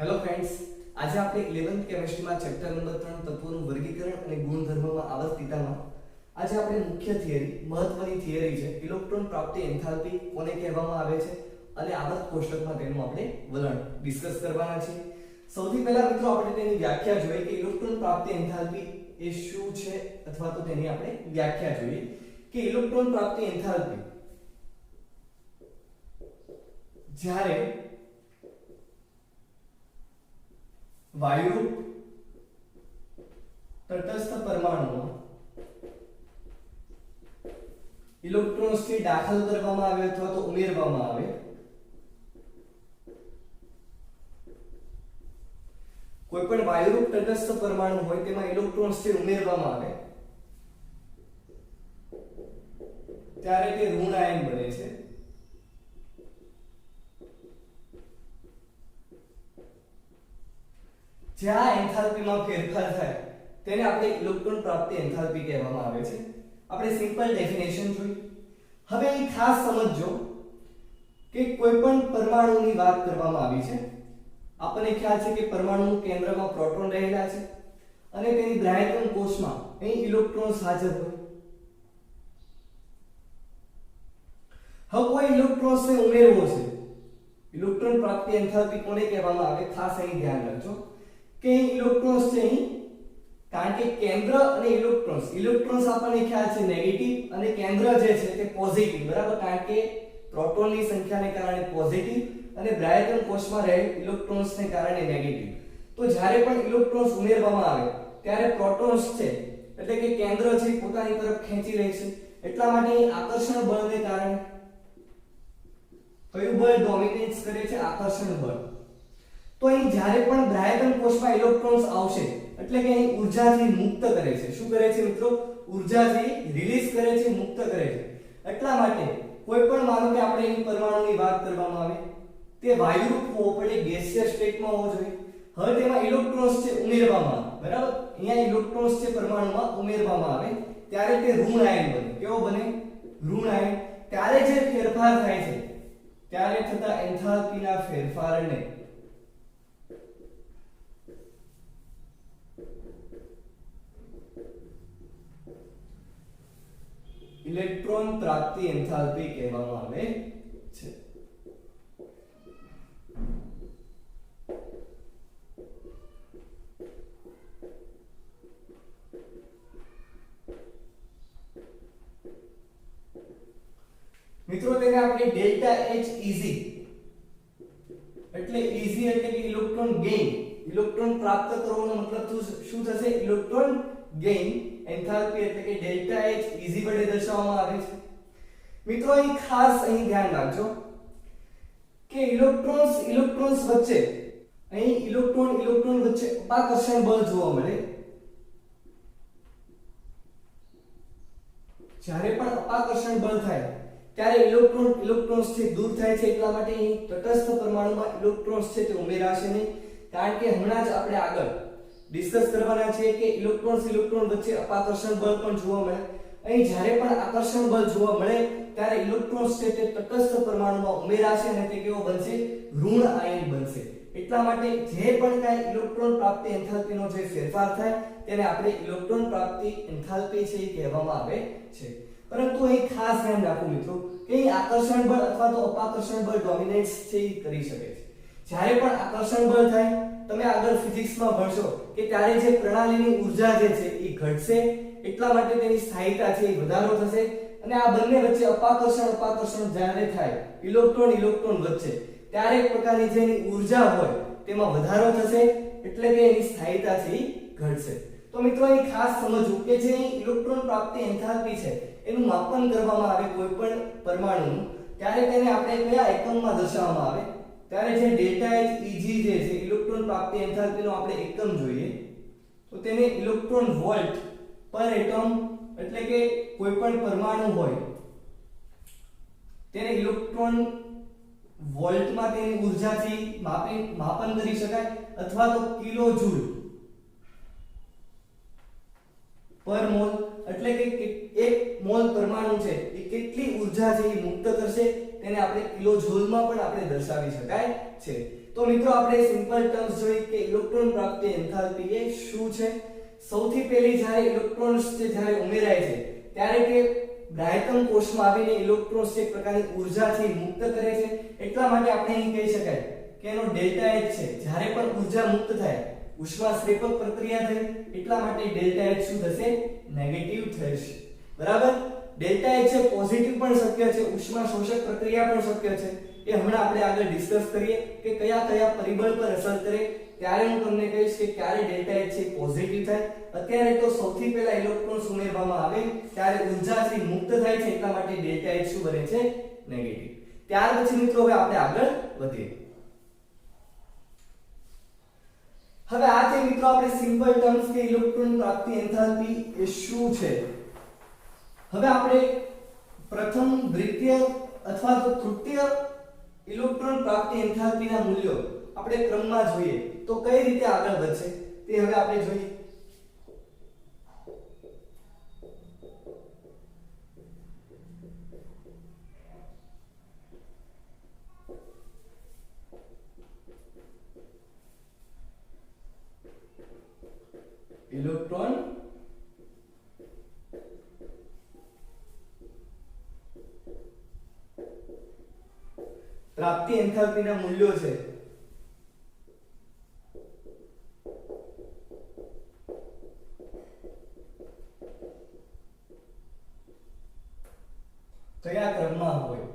Hello friends, આજે આપણે 11th કેમિસ્ટ્રીમાં chapter number 3 તત્વોનું વર્ગીકરણ અને ગુણધર્મમાં આવર્તિતામાં આજે આપણે મુખ્ય થિયરી, મહત્વની થિયરી છે ઇલેક્ટ્રોન પ્રાપ્તિ એન્થાલ્પી કોને કહેવામાં આવે છે અને આવર્ત કોષ્ટકમાં તેનું આપણે વલણ ડિસ્કસ કરવાના છે। સૌથી પહેલા મિત્રો આપણે તેની વ્યાખ્યા જોઈએ કે ઇલેક્ટ્રોન પ્રાપ્તિ એન્થાલ્પી એ શું છે અથવા તો તેની આપણે વ્યાખ્યા જોઈએ કે ઇલેક્ટ્રોન પ્રાપ્તિ એન્થાલ્પી જ્યારે વાયુ તટસ્થ પરમાણુમાં ઇલેક્ટ્રોન્સ થી દાખલ કરવામાં આવે અથવા તો ઉમેરવામાં આવે કોઈ પણ વાયુરૂપ તટસ્થ પરમાણુ હોય તેમાં ઇલેક્ટ્રોન્સ થી ઉમેરવામાં આવે ત્યારે તે ઋણ આયન બને છે। જ્યાં એન્થાલ્પીમાં ફેરફાર થાય તેને આપણે ઇલેક્ટ્રોન પ્રાપ્તિ એન્થાલ્પી કહેવામાં આવે છે। આપણે સિમ્પલ ડેફિનેશન જોઈ। હવે અહીં ખાસ સમજજો કે કોઈ પણ પરમાણુની વાત કરવામાં આવી છે। આપણને ખ્યાલ છે કે પરમાણુનું કેન્દ્રમાં પ્રોટોન રહેલા છે અને તેની બ્રાયટન કોષમાં અહીં ઇલેક્ટ્રોન્સ હાજર હોય। હવે કોઈ ઇલેક્ટ્રોન્સને ઉમેરવો છે, ઇલેક્ટ્રોન પ્રાપ્તિ એન્થાલ્પી કોને કહેવામાં આવે ખાસ અહીં ધ્યાન રાખજો કે ઇલેક્ટ્રોન્સ છે અહીં, કારણ કે કેન્દ્ર અને ઇલેક્ટ્રોન્સ આપણને ખ્યાલ છે નેગેટિવ અને કેન્દ્ર જે છે તે પોઝિટિવ, બરાબર, કારણ કે પ્રોટોનની સંખ્યાને કારણે પોઝિટિવ અને બ્રાયટન કોષમાં રહેલ ઇલેક્ટ્રોન્સને કારણે નેગેટિવ। તો જ્યારે પણ ઇલેક્ટ્રોન્સ ઉમેરવામાં આવે ત્યારે પ્રોટોન્સ છે એટલે કે કેન્દ્ર છે પોતાની તરફ ખેંચી લે છે। એટલા માટે આકર્ષણ બળને કારણે કયું બળ ડોમિનેન્સ કરે છે? આકર્ષણ બળ। તો અહીં જ્યારે પણ બ્રાયટન કોષમાં ઇલેક્ટ્રોન્સ આવશે એટલે કે અહીં ઊર્જાથી મુક્ત કરે છે। શું કરે છે મિત્રો? ઊર્જાથી રિલીઝ કરે છે, મુક્ત કરે છે। એટલા માટે કોઈ પણ માનો કે આપણે અહીં પરમાણુની વાત કરવામાં આવે તે વાયુરૂપ હોવો પડે, ગેસિયસ સ્ટેટમાં હોવો જોઈએ। હવે તેમાં ઇલેક્ટ્રોન્સ છે ઉમેરવામાં આવે, બરાબર, અહીંયા ઇલેક્ટ્રોન્સ છે પરમાણુમાં ઉમેરવામાં આવે ત્યારે તે ઋણ આયન બને। કેવો બને? ઋણ આયન। ત્યારે જે ફેરફાર થાય છે ત્યારે થતા એન્થાલ્પીના ફેરફારને ઇલેક્ટ્રોન પ્રાપ્તિ એન્થાલ્પી કહેવામાં આવે છે। મિત્રો તેને આપણે ડેલ્ટા H ઇઝી એટલે ઇઝી એટલે કે ઇલેક્ટ્રોન ગેઇન, ઇલેક્ટ્રોન પ્રાપ્ત કરવાનો મતલબ શું થશે? ઇલેક્ટ્રોન ગેઇન એન્થાલ્પી એટલે કે ડેલ્ટા H ઇઝી વડે દર્શાવવામાં આવે છે। મિત્રો અહીં ખાસ અહીં ધ્યાન રાખજો કે ઇલેક્ટ્રોન્સ વચ્ચે અહીં ઇલેક્ટ્રોન વચ્ચે અપાકર્ષણ બળ જોવા મળે। જ્યારે પણ અપાકર્ષણ બળ થાય ત્યારે ઇલેક્ટ્રોન્સ થી દૂર થાય છે। એટલા માટે અહીં તટસ્થ પરમાણુમાં ઇલેક્ટ્રોન્સ છે તે ઉમેરાશે નહીં, કારણ કે હમણાં જ આપણે આગળ ડિસ્કસ કરવાના છે કે ઇલેક્ટ્રોન વચ્ચે અપાકર્ષણ બળ પણ જોવા મળે। અહીં જ્યારે પણ આકર્ષણ બળ જોવા મળે ત્યારે ઇલેક્ટ્રોન્સ છે તે તટસ્થ પરમાણુમાં ઉમેરાશે અને તે કેવો બનશે? ઋણ આયન બનશે। એટલા માટે જે પણ કાંઈ ઇલેક્ટ્રોન પ્રાપ્તિ એન્થાલ્પીનો જે ફેરફાર થાય તેને આપણે ઇલેક્ટ્રોન પ્રાપ્તિ એન્થાલ્પી છે એ કહેવામાં આવે છે। પરંતુ અહીં ખાસ ધ્યાન રાખો મિત્રો કે અહીં આકર્ષણ બળ અથવા તો અપાકર્ષણ બળ ડોમિનેન્સ છે એ કરી શકે છે। જ્યારે પણ આકર્ષણ બળ થાય, તમે આગળ ફિઝિક્સમાં ભણશો કે ત્યારે જે પ્રણાલીની ઊર્જા જે છે એ ઘટશે, એટલા માટે તેની સ્થાયીતા છે એ વધારો થશે અને આ બંને વચ્ચે અપાકર્ષણ જ્યારે થાય ઇલેક્ટ્રોન વચ્ચે ત્યારે એક પ્રકારની જે એની ઊર્જા હોય તેમાં વધારો થશે એટલે કે એની સ્થાયીતા છે એ ઘટશે। તો મિત્રો અહીં ખાસ સમજવું કે જે ઇલેક્ટ્રોન પ્રાપ્તિ એન્થાલ્પી છે એનું માપન કરવામાં આવે કોઈ પણ પરમાણુનું ત્યારે તેને આપણે કયા એકમમાં દર્શાવવામાં આવે? ત્યારે જે ડેલ્ટા H ઇજી જે છે ઇલેક્ટ્રોન પ્રાપ્તિ એન્થાલ્પીનો આપણે એકમ જોઈએ તો તેને ઇલેક્ટ્રોન વોલ્ટ પર એટમ એટલે કે કોઈ પણ પરમાણુ હોય તેને ઇલેક્ટ્રોન વોલ્ટમાં તેની ઊર્જાથી માપન કરી શકાય અથવા તો કિલો જૂલ પર મોલ એટલે કે એક મોલ પરમાણુ છે એ કેટલી ઊર્જા છે એ મુક્ત કરશે તેને આપણે કિલો જૂલમાં પણ આપણે દર્શાવી શકાય છે। તો મિત્રો આપણે સિમ્પલ ટર્મ્સ જોઈ કે ઇલેક્ટ્રોન પ્રાપ્તિ એન્થાલ્પી એ શું છે. સૌથી પહેલી જ્યારે ઇલેક્ટ્રોન્સ જ્યારે ઉમેરાય છે ત્યારે તે બ્રાયટન કોષમાં આવીને ઇલેક્ટ્રોન્સ એક પ્રકારની ઉર્જાથી મુક્ત કરે છે. એટલા માટે આપણે અહીં કહી શકાય કે એનો ડેલ્ટા H છે જ્યારે પણ ઉર્જા મુક્ત થાય ઉષ્મા શ્રેપક પ્રક્રિયા થઈ એટલા માટે ડેલ્ટા H શું થશે નેગેટિવ થશે. બરાબર. ડેલ્ટા H એ પોઝિટિવ પણ શક્ય છે, ઉષ્મા શોષક પ્રક્રિયા પણ શક્ય છે. એ હમણાં આપણે આગળ ડિસ્કસ કરીએ કે કયા કયા પરિબળ પર અસર કરે ત્યારે હું તમને કહીશ કે ક્યારે ડેલ્ટા H એ પોઝિટિવ થાય. અત્યારે તો સૌથી પહેલા ઇલેક્ટ્રોન્સ ઉમેરવામાં આવે ત્યારે ઉર્જાથી મુક્ત થાય છે એટલા માટે ડેલ્ટા H શું બને છે નેગેટિવ. ત્યાર પછી મિત્રો હવે આપણે આગળ વધીએ. હવે આ છે મિત્રો આપણે સિમ્પલ ટર્મ્સ કે ઇલેક્ટ્રોન પ્રાપ્તિ એન્થાલ્પી એ શું છે. હવે આપણે પ્રથમ દ્વિતીય અથવા તો તૃતીય ઇલેક્ટ્રોન પ્રાપ્તિ એન્થાલ્પીના મૂલ્યો આપણે ક્રમમાં જોઈએ તો કઈ રીતે આગળ વધશે તે હવે આપણે જોઈએ. ઇલેક્ટ્રોન પ્રાપ્તિ એન્થાલ્પીના મૂલ્યો છે કયા ક્રમમાં હોય.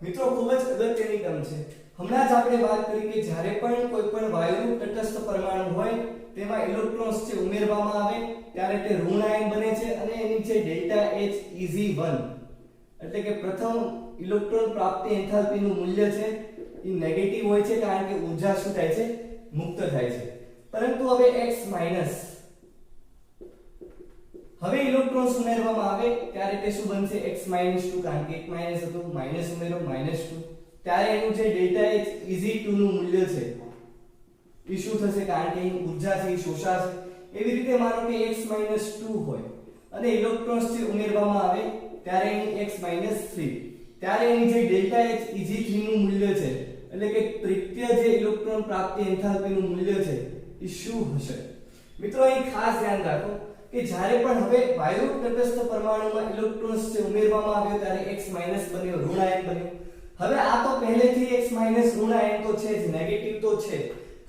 મિત્રો ખૂબ જ અગત્યની ટર્મ છે. હમણાં જ આપણે વાત કરી કે જ્યારે પણ કોઈ પણ વાયુનું તટસ્થ પરમાણુ હોય તેમાં ઇલેક્ટ્રોન્સ જે ઉમેરવામાં આવે ત્યારે તે ઋણ આયન બને છે અને એની જે ડેલ્ટા H Eg1 એટલે કે પ્રથમ ઇલેક્ટ્રોન પ્રાપ્તિ એન્થાલ્પીનું મૂલ્ય છે એ નેગેટિવ હોય છે કારણ કે ઊર્જા શું થાય છે મુક્ત થાય છે. પરંતુ હવે x માઈનસ હવે ઇલેક્ટ્રોન્સ ઉમેરવામાં આવે ત્યારે તે શું બનશે x -2 કારણ કે 1 માઈનસ હતું માઈનસ ઉમેરો -2 ત્યારે એનું જે ડેલ્ટા H Eg2 નું મૂલ્ય છે એ શું થશે કારણ કે અહીં ઊર્જા છે એ શોષાશે. એવી રીતે માનો કે x -2 હોય અને ઇલેક્ટ્રોન્સ જે ઉમેરવામાં આવે ત્યારે અહીં x -3 ત્યારે એની જે ડેલ્ટા H Eg3 નું મૂલ્ય છે એટલે કે તૃતીય જે ઇલેક્ટ્રોન પ્રાપ્તિ એન્થાલ્પીનું મૂલ્ય છે એ શું હશે. મિત્રો અહીં ખાસ ધ્યાન રાખો કે જ્યારે પણ હવે વાયુ તટસ્થ પરમાણુમાં ઇલેક્ટ્રોન્સ જે ઉમેરવામાં આવ્યો ત્યારે x માઈનસ બન્યો ઋણ આયન બન્યો. હવે આ તો પહેલેથી x માઈનસ ઋણ આયન તો છે જ નેગેટિવ તો છે.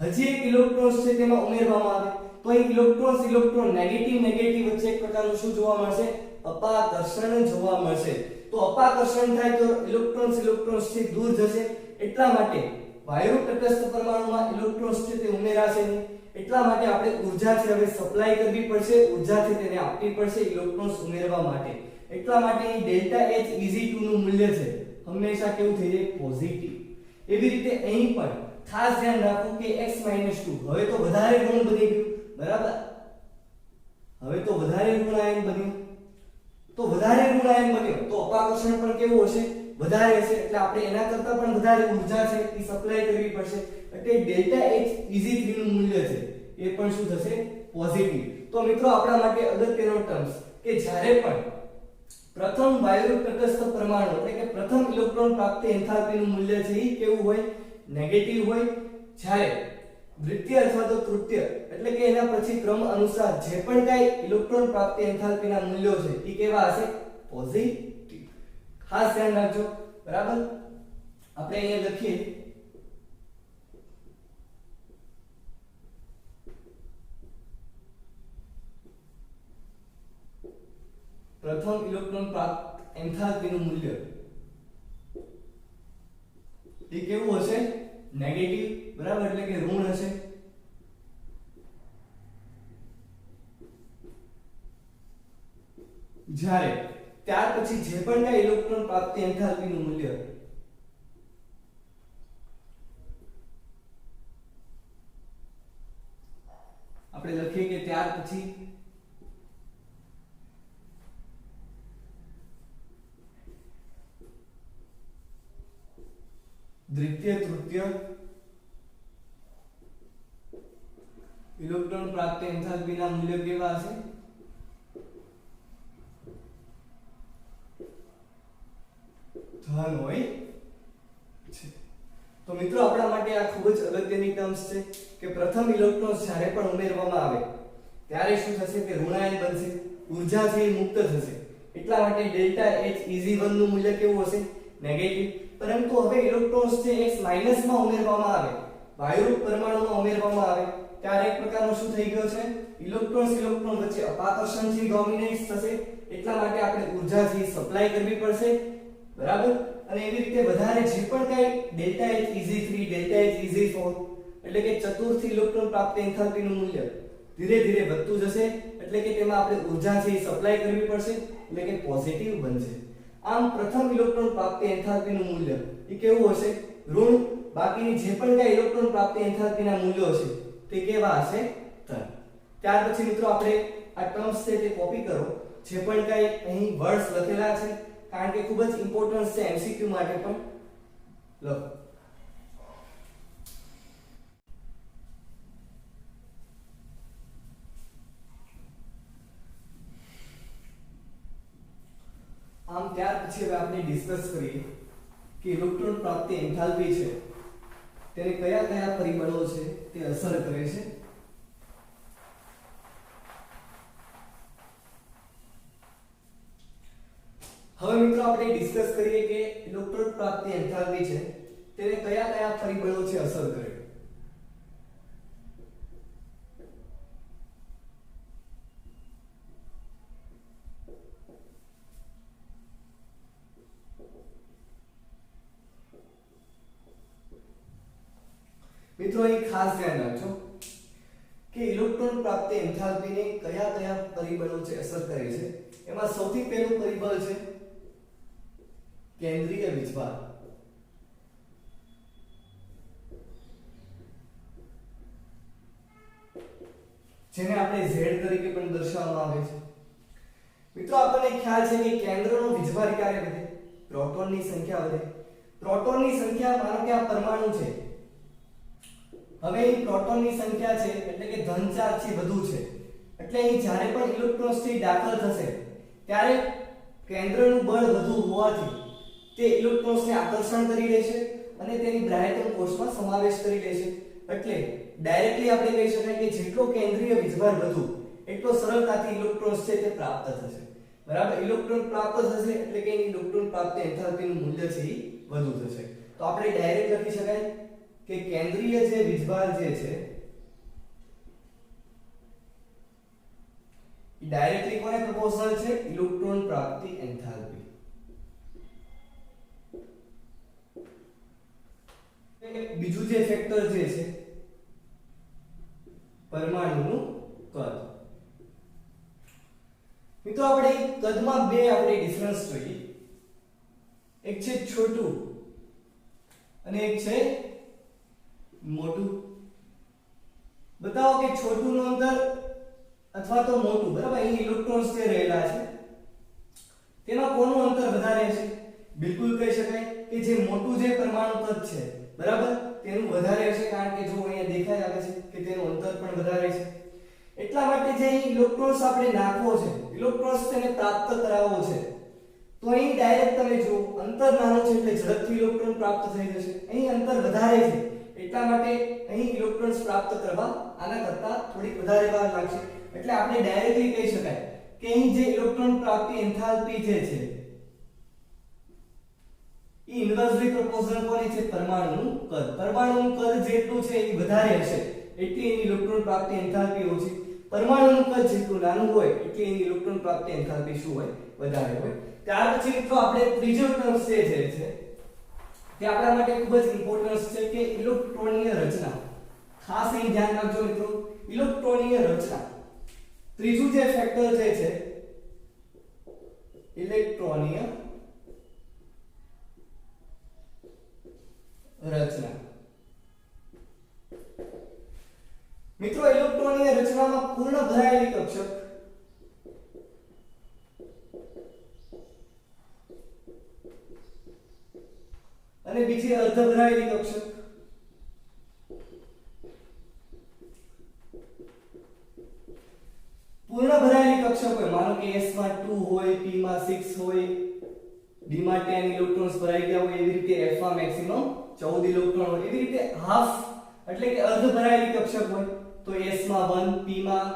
હજી એક ઇલેક્ટ્રોન્સ છે તેમાં ઉમેરવામાં આવે તો અહીં ઇલેક્ટ્રોન નેગેટિવ વચ્ચે એક પ્રકારનું શું જોવા મળશે અપાકર્ષણ જોવા મળશે. તો અપાકર્ષણ થાય તો ઇલેક્ટ્રોન્સ થી દૂર જશે. એટલા માટે વાયુ તટસ્થ પરમાણુમાં ઇલેક્ટ્રોન્સ છે તે ઉમેરાશે નહીં. એટલા માટે આપણે ઊર્જા છે હવે સપ્લાય કરવી પડશે, ઊર્જા છે તેને આપવી પડશે ઇલેક્ટ્રોન્સ ઉમેરવા માટે. એટલા માટે અહીં ડેલ્ટા H Eg2 નું મૂલ્ય છે હંમેશા કેવું થઈ જાય પોઝિટિવ. એવી રીતે અહીં પણ ખાસ ધ્યાન રાખો કે x -2 હવે તો વધારે ઋણ બની ગયું. બરાબર. હવે તો વધારે ઋણ આયન બન્યું તો અપાકર્ષણ પણ કેવું હશે વધારે હશે. એટલે આપણે એના કરતાં પણ વધારે ઊર્જા છે એ સપ્લાય કરવી પડશે. એટલે ડેલ્ટા H Eg3 નું મૂલ્ય છે એ પણ શું થશે પોઝિટિવ. તો મિત્રો આપણા માટે અગત્યનો ટર્મ્સ કે જ્યારે પણ પ્રથમ વાયુ તટસ્થ પરમાણુ એટલે કે પ્રથમ ઇલેક્ટ્રોન પ્રાપ્તિ એન્થાલ્પીનું મૂલ્ય છે એ કેવું હોય નેગેટિવ હોય. જ્યારે દ્વિતીય અથવા તો તૃતીય એટલે કે એના પછી ક્રમ અનુસાર જે પણ કાઈ ઇલેક્ટ્રોન પ્રાપ્તિ એન્થાલ્પીના મૂલ્યો છે એ કેવા હશે પોઝિટિવ. ખાસ ધ્યાન રાખજો. બરાબર. આપણે અહીંયા લખીએ પ્રથમ ઇલેક્ટ્રોન પ્રાપ્ત એન્થાલ્પીનું મૂલ્ય એ કેવું હશે નેગેટિવ. બરાબર. એટલે કે ઋણ હશે. જ્યારે ત્યાર પછી જે પણ કાઈ ઇલેક્ટ્રોન પ્રાપ્તિ એન્થાલ્પીનું મૂલ્ય આપણે લખીએ કે ત્યાર પછી દ્વિતીય તૃતીય ઇલેક્ટ્રોન પ્રાપ્તિ એન્થાલ્પીના મૂલ્ય કેવા હશે ધન હોય છે. તો મિત્રો આપણા માટે આ ખૂબ જ અગત્યની ટર્મ્સ છે કે પ્રથમ ઇલેક્ટ્રોન્સ જ્યારે પણ ઉમેરવામાં આવે ત્યારે શું થશે કે ઋણાયન બનશે, ઊર્જા છે એ મુક્ત થશે. એટલા માટે ડેલ્ટા H Eg1 નું મૂલ્ય કેવું હશે? નેગેટિવ. પરંતુ હવે ઇલેક્ટ્રોન્સ છે X માઈનસમાં ઉમેરવામાં આવે, વાયુરૂપ પરમાણુમાં ઉમેરવામાં આવે ત્યારે એક પ્રકારનો શું થઈ ગયો છે? ઇલેક્ટ્રોન વચ્ચે અપાકર્ષણ છે ડોમિનેટ થશે. એટલા માટે આપણે ઊર્જા છે સપ્લાય કરવી પડશે, બરાબર. અને એવી રીતે વધારે જે પણ કઈ delta H Eg3 delta H Eg4 એટલે કે ચતુર્થ ઇલેક્ટ્રોન પ્રાપ્ત એન્થાલ્પીનું મૂલ્ય ધીરે ધીરે વધતું જશે. એટલે કે તેમાં આપણે ઊર્જા છે સપ્લાય કરવી પડશે, એટલે કે પોઝિટિવ બનશે. આમ પ્રથમ ઇલેક્ટ્રોન પ્રાપ્ત એન્થાલ્પીનું મૂલ્ય એ કેવું હશે? ઋણ. બાકીની જે પણ કઈ ઇલેક્ટ્રોન પ્રાપ્ત એન્થાલ્પીના મૂલ્યો હશે તે કેવા હશે? ધન. ત્યાર પછી મિત્રો આપણે આ ટર્મ્સ છે તે કોપી કરો, જે પણ કઈ અહીં વર્ડ્સ લખેલા છે, કારણ કે ખૂબ જ ઇમ્પોર્ટન્ટ છે એમસીક્યુ માટે પણ. લખો. આમ ત્યાર પછી હવે આપણે ડિસ્કસ કરીએ કે ઇલેક્ટ્રોન પ્રાપ્તિ એન્થાલ્પી છે તેને કયા કયા પરિબળો છે તે અસર કરે છે. હવે મિત્રો આપણે ડિસ્કસ કરીએ કે ઇલેક્ટ્રોન પ્રાપ્તિ એન્થાલ્પી છે તેને કયા કયા પરિબળો છે અસર કરે. મિત્રો અહીં ખાસ ધ્યાન રાખજો કે ઇલેક્ટ્રોન પ્રાપ્તિ એન્થાલ્પીને કયા કયા પરિબળો છે અસર કરે છે. એમાં સૌથી પહેલું પરિબળ છે કેન્દ્રીય વીજભાર. જેને આપણે Z તરીકે પણ દર્શાવવામાં આવે છે. મિત્રો આપણને ખ્યાલ છે કે કેન્દ્રનો વીજભાર ક્યારે વધે? પ્રોટોનની સંખ્યા વધે. પ્રોટોનની સંખ્યા માનો કે આ પરમાણુ છે, હવે અહીં પ્રોટોનની સંખ્યા છે એટલે કે ધન ચાર્જ છે વધુ છે, એટલે અહીં જ્યારે પણ ઇલેક્ટ્રોન્સ થી દાખલ થશે ત્યારે કેન્દ્રનું બળ વધુ હોવાથી તે ઇલેક્ટ્રોન્સને આકર્ષણ કરી લેશે અને તેની બ્રાયટન કોષમાં સમાવેશ કરી લેશે. એટલે ડાયરેક્ટલી આપણે કહી શકાય કે જેટલો કેન્દ્રીય વીજભાર વધુ એટલો સરળતાથી ઇલેક્ટ્રોન્સ છે તે પ્રાપ્ત થશે, બરાબર. ઇલેક્ટ્રોન પ્રાપ્ત થશે એટલે કે ઇલેક્ટ્રોન પ્રાપ્ત એન્થાલ્પીનું મૂલ્ય છે એ વધુ થશે. તો આપણે ડાયરેક્ટ લખી શકાય કે કેન્દ્રીય જે વીજભાર જે છે એ ડાયરેક્ટલી કોને પ્રોપોર્શનલ છે? ઇલેક્ટ્રોન પ્રાપ્તિ એન્થાલ્પી. બીજું જે ફેક્ટર જે છે પરમાણુનું કદ. મિત્રો આપણે કદમાં બે આપણે ડિફરન્સ જોઈએ, એક છે છોટું અને એક છે મોટું. બતાવો કે છોટું નું અંતર અથવા તો મોટું, બરાબર. અહીં ઇલેક્ટ્રોન્સ જે રહેલા છે તેમાં કોનું અંતર વધારે છે? બિલકુલ કહી શકાય કે જે મોટું જે પરમાણુ કદ છે, બરાબર, તેનું વધારે હશે, કારણ કે જો અહીંયા દેખાઈ આવે છે કે તેનું અંતર પણ વધારે છે. એટલા માટે જે અહીં ઇલેક્ટ્રોન્સ આપણે નાખવો છે, ઇલેક્ટ્રોન્સ તેને પ્રાપ્ત કરાવવો છે, તો અહીં ડાયરેક્ટ તમે જો અંતર નાનું છે એટલે ઝડપથી ઇલેક્ટ્રોન પ્રાપ્ત થઈ જશે. અહીં અંતર વધારે છે એટલા માટે અહીં ઇલેક્ટ્રોન્સ પ્રાપ્ત કરવા આના કરતા થોડીક વધારે વાર લાગશે. એટલે આપણે ડાયરેક્ટલી કહી શકાય કે અહીં જે ઇલેક્ટ્રોન પ્રાપ્તિ એન્થાલ્પી જે છે એ ઇન્વર્સલી પ્રોપોર્શનલ કોની છે? પરમાણુનું કદ. પરમાણુનું કદ જેટલું છે એ વધારે હશે એટલી એની ઇલેક્ટ્રોન પ્રાપ્તિ એન્થાલ્પી ઓછી. પરમાણુનું કદ જેટલું નાનું હોય એટલી એની ઇલેક્ટ્રોન પ્રાપ્તિ એન્થાલ્પી શું હોય? વધારે હોય. ત્યાર પછી મિત્રો આપણે ત્રીજો ટર્મ જે છે તે આપણા માટે ખૂબ જ ઇમ્પોર્ટન્ટ છે કે ઇલેક્ટ્રોનીય રચના. ખાસ અહીં ધ્યાન રાખજો મિત્રો, ઇલેક્ટ્રોનીય રચના. ત્રીજું જે ફેક્ટર જે છે ઇલેક્ટ્રોનીય રચના. મિત્રો ઇલેક્ટ્રોનીય રચનામાં પૂર્ણ ભરાયેલી કક્ષક અને બીજી અર્ધ ભરાયેલી કક્ષક. પૂર્ણ ભરાયેલી કક્ષક હોય, માનો કે S માં 2 હોય, P માં 6 હોય, D માં 10 ઇલેક્ટ્રોન્સ ભરાઈ ગયા હોય, એવી રીતે F માં મેક્સિમમ 14 ઇલેક્ટ્રોન હોય. એવી રીતે હાફ એટલે કે અર્ધ ભરાયેલી કક્ષક હોય તો s માં 1, p માં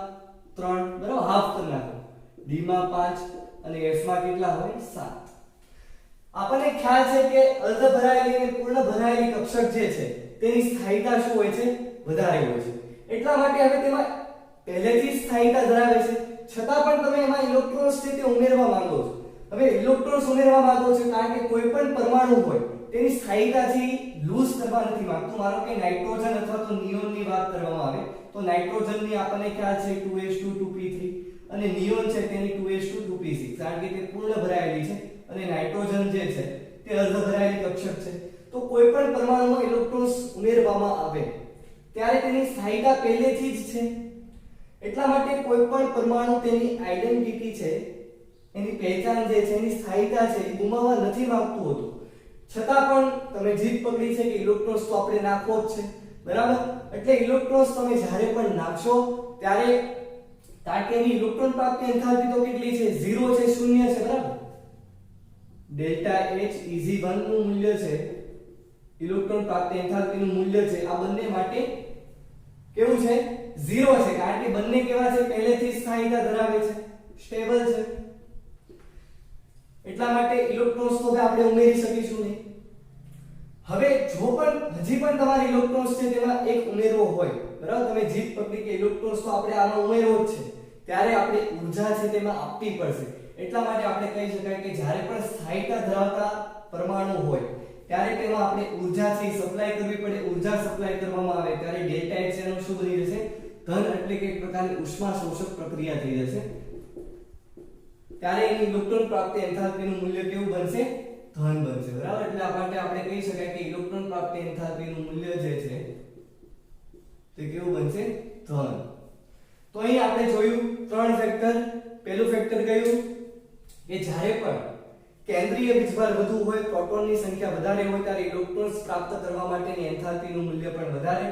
3, બરાબર, હાફ કરી નાખો. d માં 5 અને s માં કેટલા હોય 7. આપણને ખ્યાલ છે કે અર્ધ ભરાયેલી અને પૂર્ણ ભરાયેલી કક્ષક જે છે તેની સ્થાયીતા શું હોય છે? વધારે હોય છે. એટલા માટે હવે તેમાં પહેલેથી જ સ્થાયીતા ધરાવે છે, છતાં પણ તમે એમાં ઇલેક્ટ્રોન્સ છે તે ઉમેરવા માંગો છો. હવે ઇલેક્ટ્રોન્સ ઉમેરવા માંગો છો કારણ કે કોઈ પણ પરમાણુ હોય તેની સ્થાયીતાથી લૂઝ કરવા નથી માંગતો. માનો કે નાઇટ્રોજન અથવા તો નિયોનની વાત કરવામાં આવે તો નાઇટ્રોજનની આપણને ખ્યાલ છે 2s2 2p3 અને નિયોન છે તેની 2s2 2p6 કારણ કે તે પૂર્ણ ભરાયેલી છે અને નાઇટ્રોજન જે છે તે અર્ધ ભરાયેલી કક્ષક છે. તો કોઈ પણ પરમાણુમાં ઇલેક્ટ્રોન્સ ઉમેરવામાં આવે ત્યારે તેની સ્થાયીતા પહેલેથી જ છે. એટલા માટે કોઈ પણ પરમાણુ તેની આઇડેન્ટિટી છે, એની પહેચાન જે છે, એની સ્થાયીતા છે એ ગુમાવવા નથી માંગતું હોતું. છતાં પણ તમે જીદ પકડી છે કે ઇલેક્ટ્રોન્સ તો આપણે નાખવો જ છે, બરાબર. એટલે ઇલેક્ટ્રોન્સ તમે જ્યારે પણ નાખશો ત્યારે કારણ કે એની ઇલેક્ટ્રોન પ્રાપ્તિ એન્થાલ્પી તો કેટલી છે? 0 છે, 0 છે, બરાબર. ડેલ્ટા H Eg1 નું મૂલ્ય છે, ઇલેક્ટ્રોન પ્રાપ્તિ એન્થાલ્પી નું મૂલ્ય છે, આ બંને માટે કેવું છે? 0 છે કારણ કે બંને કેવા છે? પહેલેથી સ્થાયીતા ધરાવે છે, સ્ટેબલ છે. એટલા માટે ઇલેક્ટ્રોન્સ તો આપણે ઉમેરી શકીશું નહીં. હવે જો પણ હજી પણ તમારે ઇલેક્ટ્રોન્સ છે તેમાં એક ઉમેરવો હોય, બરાબર, તમે જીદ પકડી કે ઇલેક્ટ્રોન્સ તો આપણે આમાં ઉમેરવો જ છે, ત્યારે આપણે ઊર્જા છે તેમાં આપવી પડશે. એટલા માટે આપણે કહી શકાય કે જ્યારે પણ સ્થાયીતા ધરાવતા પરમાણુ હોય ત્યારે તેમાં આપણે ઊર્જા છે સપ્લાય કરવી પડે. ઊર્જા સપ્લાય કરવામાં આવે ત્યારે ડેલ્ટા H એનો શું બની જશે? ધન, એટલે કે એક પ્રકારની ઉષ્મા શોષક પ્રક્રિયા થઈ જશે. ત્યારે એની ઇલેક્ટ્રોન પ્રાપ્તિ એન્થાલ્પીનું મૂલ્ય કેવું બનશે? ધન બનશે, બરાબર. એટલે આ માટે આપણે કહી શકાય કે ઇલેક્ટ્રોન પ્રાપ્તિ એન્થાલ્પીનું મૂલ્ય જે છે તે કેવું બનશે? ધન. તો અહીં આપણે જોયું 3 ફેક્ટર. પહેલું ફેક્ટર કયું? કે જ્યારે પણ કેન્દ્રીય વીજભાર વધુ હોય, પ્રોટોનની સંખ્યા વધારે હોય ત્યારે ઇલેક્ટ્રોન્સ પ્રાપ્ત કરવા માટેની એન્થાલ્પીનું મૂલ્ય પણ વધારે.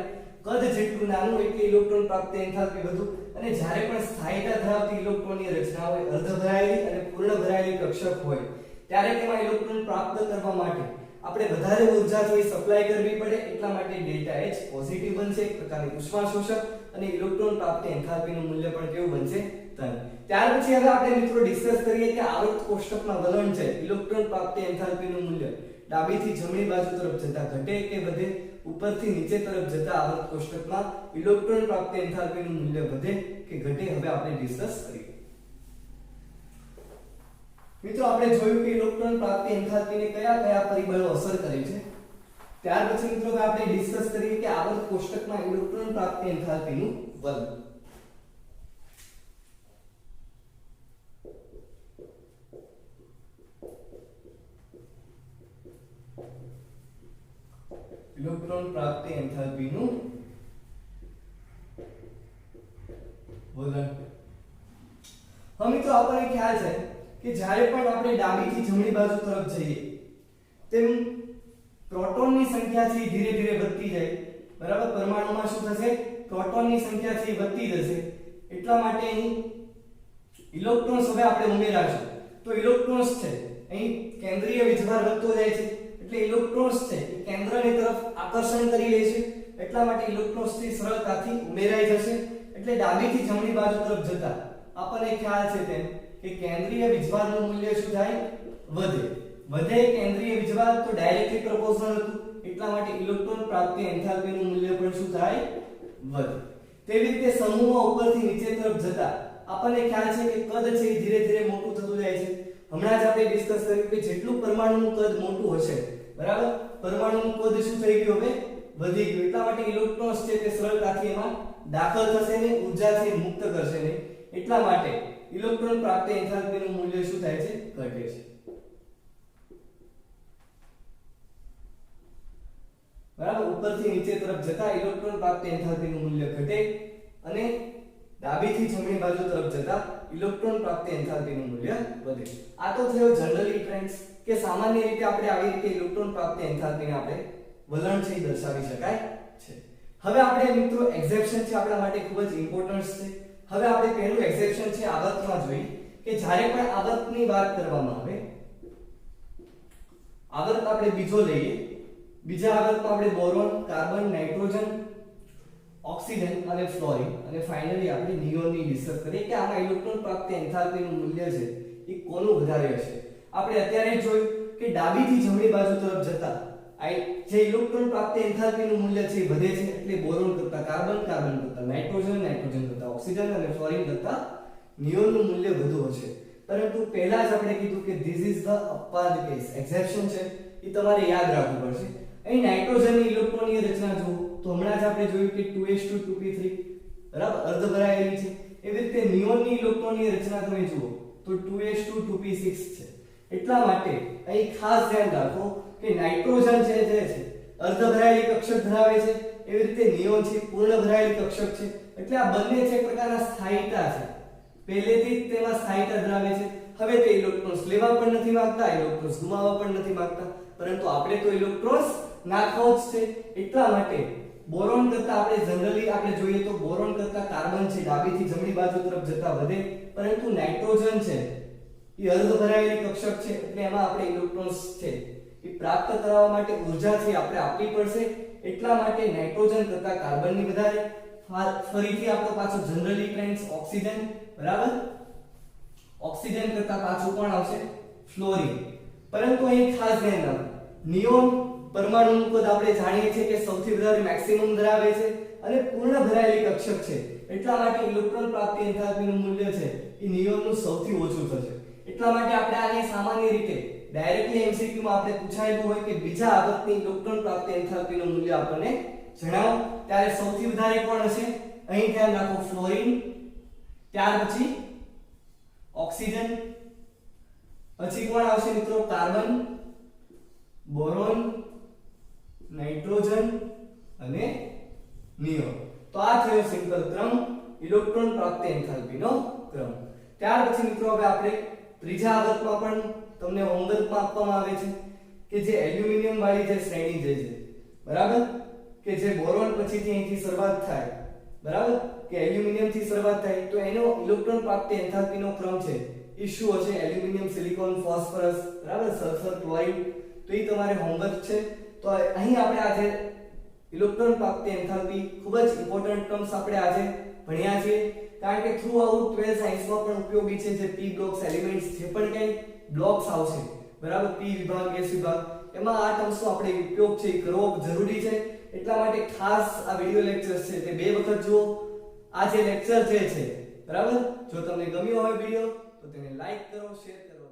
કદ જેટલું નાનું એટલે ઇલેક્ટ્રોન પ્રાપ્તિ એન્થાલ્પી વધુ. અને જ્યારે પણ સ્થાયીતા ધરાવતી ઇલેક્ટ્રોનની રચના હોય, અર્ધ ભરાયેલી અને પૂર્ણ ભરાયેલી કક્ષક હોય, ત્યારે તેમાં ઇલેક્ટ્રોન પ્રાપ્ત કરવા માટે આપણે વધારે ઊર્જા છે સપ્લાય કરવી પડે. એટલા માટે ડેલ્ટા H પોઝિટિવ બનશે, એક પ્રકારની ઉષ્મા શોષક, અને ઇલેક્ટ્રોન પ્રાપ્તિ એન્થાલ્પીનું મૂલ્ય પણ કેવું બનશે? ધન. ત્યાર પછી હવે આપણે મિત્રો ડિસ્કસ કરીએ કે આવર્ત કોષ્ટકમાં વલણ છે ઇલેક્ટ્રોન પ્રાપ્તિ એન્થાલ્પીનું મૂલ્ય ડાબીથી જમણી બાજુ તરફ જતા ઘટે કે વધે? ઉપરથી નીચે તરફ જતા આવર્ત કોષ્ટકમાં ઇલેક્ટ્રોન પ્રાપ્તિ એન્થાલ્પીનું મૂલ્ય વધે કે ઘટે? હવે આપણે ડિસ્કસ કરીએ. મિત્રો આપણે જોયું કે ઇલેક્ટ્રોન પ્રાપ્તિ એન્થાલ્પીને કયા કયા પરિબળો અસર કરે છે. ત્યાર પછી મિત્રો આપણે ડિસ્કસ કરીએ કે આવર્ત કોષ્ટકમાં ઇલેક્ટ્રોન પ્રાપ્તિ એન્થાલ્પીનું વલણ. ઇલેક્ટ્રોન પ્રાપ્તિ એન્થાલ્પીનું વલણ. હવે મિત્રો આપણને ખ્યાલ છે કે જ્યારે પણ આપણે ડાબીથી જમણી બાજુ તરફ જઈએ તેમ પ્રોટોનની સંખ્યા છે ધીરે ધીરે વધતી જાય, બરાબર. પરમાણુમાં શું થશે? પ્રોટોનની સંખ્યા છે વધતી જશે. એટલા માટે અહીં ઇલેક્ટ્રોન્સ હવે આપણે ઉમેરાશું તો ઇલેક્ટ્રોન્સ છે અહીં કેન્દ્રીય વીજભાર વધતો જાય છે એટલે ઇલેક્ટ્રોન્સ છે એ કેન્દ્રની તરફ આકર્ષણ કરી લે છે. એટલા માટે ઇલેક્ટ્રોન્સ થી સરળતાથી ઉમેરાઈ જશે. એટલે ડાબીથી જમણી બાજુ તરફ જતા આપણને ખ્યાલ છે તેમ કે કેન્દ્રીય વીજભારનું મૂલ્ય શું થાય? વધે. વધે કેન્દ્રીય વીજભાર તો ડાયરેક્ટલી પ્રોપોર્શનલ હતું, એટલા માટે ઇલેક્ટ્રોન પ્રાપ્તિ એન્થાલ્પીનું મૂલ્ય પણ શું થાય? વધે. તેવી રીતે સમૂહમાં ઉપરથી નીચે તરફ જતા આપણને ખ્યાલ છે કે કદ છે એ ધીરે ધીરે મોટું થતું જાય છે. હમણાં જ આપણે ડિસ્કસ કર્યું કે જેટલું પરમાણુનું કદ મોટું હશે, બરાબર, પરમાણુનું કદ શું થઈ ગયું? હવે વધી ગયું. એટલા માટે ઇલેક્ટ્રોન્સ છે તે સરળતાથી એમાં દાખલ થશે ને ઊર્જા છે મુક્ત કરશે ને. એટલા માટે ઇલેક્ટ્રોન પ્રાપ્તિ એન્થાલ્પીનું મૂલ્ય શું થાય છે? ઘટે છે, બરાબર. ઉપરથી નીચે તરફ જતા ઇલેક્ટ્રોન પ્રાપ્તિ એન્થાલ્પીનું મૂલ્ય ઘટે અને ડાબીથી જમણી બાજુ તરફ જતા ઇલેક્ટ્રોન પ્રાપ્તિ એન્થાલ્પીનું મૂલ્ય વધે. આ તો થયો જનરલી ટ્રેન્ડ્સ કે સામાન્ય રીતે આપણે આવી રીતે ઇલેક્ટ્રોન પ્રાપ્તિ એન્થાલ્પીને આપણે વલણ છે દર્શાવી શકાય છે. હવે આપણે મિત્રો એક્સેપ્શન છે આપણા માટે ખૂબ જ ઇમ્પોર્ટન્ટ છે. હવે આપણે પહેલું એક્સેપ્શન છે આવર્તમાં જોઈ કે જ્યારે પણ આવર્તની વાત કરવામાં આવે, આવર્ત આપણે બીજો લઈએ, બીજા આગળમાં આપણે બોરોન, કાર્બન, નાઇટ્રોજન, ઓક્સિજન અને ફ્લોરિન અને ફાઇનલી આપણે નિયોનની ડિસ્કસ કરીએ કે આમાં ઇલેક્ટ્રોન પ્રાપ્તિ એન્થાલ્પીનું મૂલ્ય છે એ કોનું વધારે હશે. આપણે અત્યારે જોયું કે ડાબીથી જમણી બાજુ તરફ જતા જે ઇલેક્ટ્રોન પ્રાપ્તિ એન્થાલ્પીનું મૂલ્ય છે એ વધે છે, એટલે બોરોન કરતા કાર્બન, કાર્બન કરતા નાઇટ્રોજન, નાઇટ્રોજન કરતા ઓક્સિજન અને ફ્લોરિન કરતા નિયોનનું મૂલ્ય વધુ હશે. પરંતુ પહેલા જ આપણે કીધું કે ધીસ ઇઝ ધ અપવાદ કેસ, એક્સેપ્શન છે, એ તમારે યાદ રાખવું પડશે. અહીં નાઇટ્રોજનની ઇલેક્ટ્રોનની રચના જુઓ તો હમણાં જ આપણે જોયું કે 2s2 2p3 બરાબર અર્ધ ભરાયેલી છે. એવી રીતે નિયોનની ઇલેક્ટ્રોનની રચના તમે જુઓ તો 2s2 2p6 છે. એટલા માટે અહીં ખાસ ધ્યાન રાખો કે નાઇટ્રોજન છે જે છે અર્ધ ભરાયેલી કક્ષક ધરાવે છે, એવી રીતે નિયોન છે પૂર્ણ ભરાયેલી કક્ષક છે. એટલે આ બંને છે એક પ્રકારના સ્થાયીતા છે, પહેલેથી જ તેમાં સ્થાયીતા ધરાવે છે. હવે તે ઇલેક્ટ્રોન્સ લેવા પણ નથી માંગતા, ઇલેક્ટ્રોન્સ ગુમાવવા પણ નથી માંગતા, પરંતુ આપણે તો ઇલેક્ટ્રોન્સ નાખવો જ છે. એટલા માટે બોરોન કરતા આપણે જનરલી આપણે જોઈએ તો બોરોન કરતા કાર્બન છે ડાબીથી જમણી બાજુ તરફ જતા વધે, પરંતુ નાઇટ્રોજન છે એ અર્ધ ભરાયેલી કક્ષક છે, એટલે એમાં આપણે ઇલેક્ટ્રોન્સ છે એ પ્રાપ્ત કરવા માટે ઊર્જા છે આપણે આપવી પડશે. એટલા માટે નાઇટ્રોજન કરતા કાર્બનની વધારે. ફરીથી આપણો પાછો જનરલી ફ્રેન્ડ્સ ઓક્સિજન, બરાબર, ઓક્સિજન કરતા પાછું કોણ આવશે? ફ્લોરિન. પરંતુ અહીં ખાસ ધ્યાન રાખો, નિયોન પરમાણુનું કદ આપણે જાણીએ છીએ કે સૌથી વધારે મેક્સિમમ ધરાવે છે અને પૂર્ણ ભરાયેલી કક્ષક છે. એટલા માટે ઇલેક્ટ્રોન પ્રાપ્તિ એન્થાલ્પીનું મૂલ્ય છે એ નિયોનનું સૌથી ઓછું થશે. એટલા માટે આપણે આને સામાન્ય રીતે ડાયરેક્ટલી એમસીક્યુ માં આપણે પૂછાયેલું હોય કે બીજા આગળની ઇલેક્ટ્રોન પ્રાપ્તિ એન્થાલ્પીનું મૂલ્ય આપણને જણાવો, ત્યારે સૌથી વધારે કોણ હશે? અહીં ધ્યાન રાખો ફ્લોરિન, ત્યાર પછી ઓક્સિજન, પછી કોણ આવશે મિત્રો? કાર્બન, બોરોન, નાઇટ્રોજન અને નિયોન. તો આ થયો સિમ્પલ ક્રમ, ઇલેક્ટ્રોન પ્રાપ્તિ એન્થાલ્પીનો ક્રમ. ત્યાર પછી મિત્રો હવે આપણે ત્રીજા આગળમાં પણ તમને હોમવર્કમાં આપવામાં આવે છે કે જે એલ્યુમિનિયમ વાળી જે શ્રેણી જે છે, બરાબર, કે જે બોરોન પછીથી અહીંથી શરૂઆત થાય, બરાબર, કે એલ્યુમિનિયમ થી શરૂઆત થાય તો એનો ઇલેક્ટ્રોન પ્રાપ્તિ એન્થાલ્પીનો ક્રમ છે એ શું હશે? એલ્યુમિનિયમ, સિલિકોન, ફોસ્ફરસ, બરાબર, સલ્ફર, ક્લોરીન. તો એ તમારે હોમવર્ક છે. તો અહીં આપણે આજે ઇલેક્ટ્રોન પ્રાપ્તિ એન્થાલ્પી ખૂબ જ ઇમ્પોર્ટન્ટ ટર્મ્સ આપણે આજે ભણ્યા છે, કારણ કે થ્રુ આઉટ 12 સાયન્સમાં પણ ઉપયોગી છે. જે પી બ્લોક્સ એલિમેન્ટ્સ જે પણ કઈ બ્લોક્સ આવશે, બરાબર, પી વિભાગ, એસ વિભાગ, એમાં આ ટર્મ્સનો આપણે ઉપયોગ છે એ કરવો જરૂરી છે. એટલા માટે ખાસ આ વિડિયો લેક્ચર્સ છે તે 2 વખત જુઓ. આ જે લેક્ચર જે છે, બરાબર, જો તમને ગમ્યો હોય વિડિયો તો તેને લાઈક કરો, શેર કરો.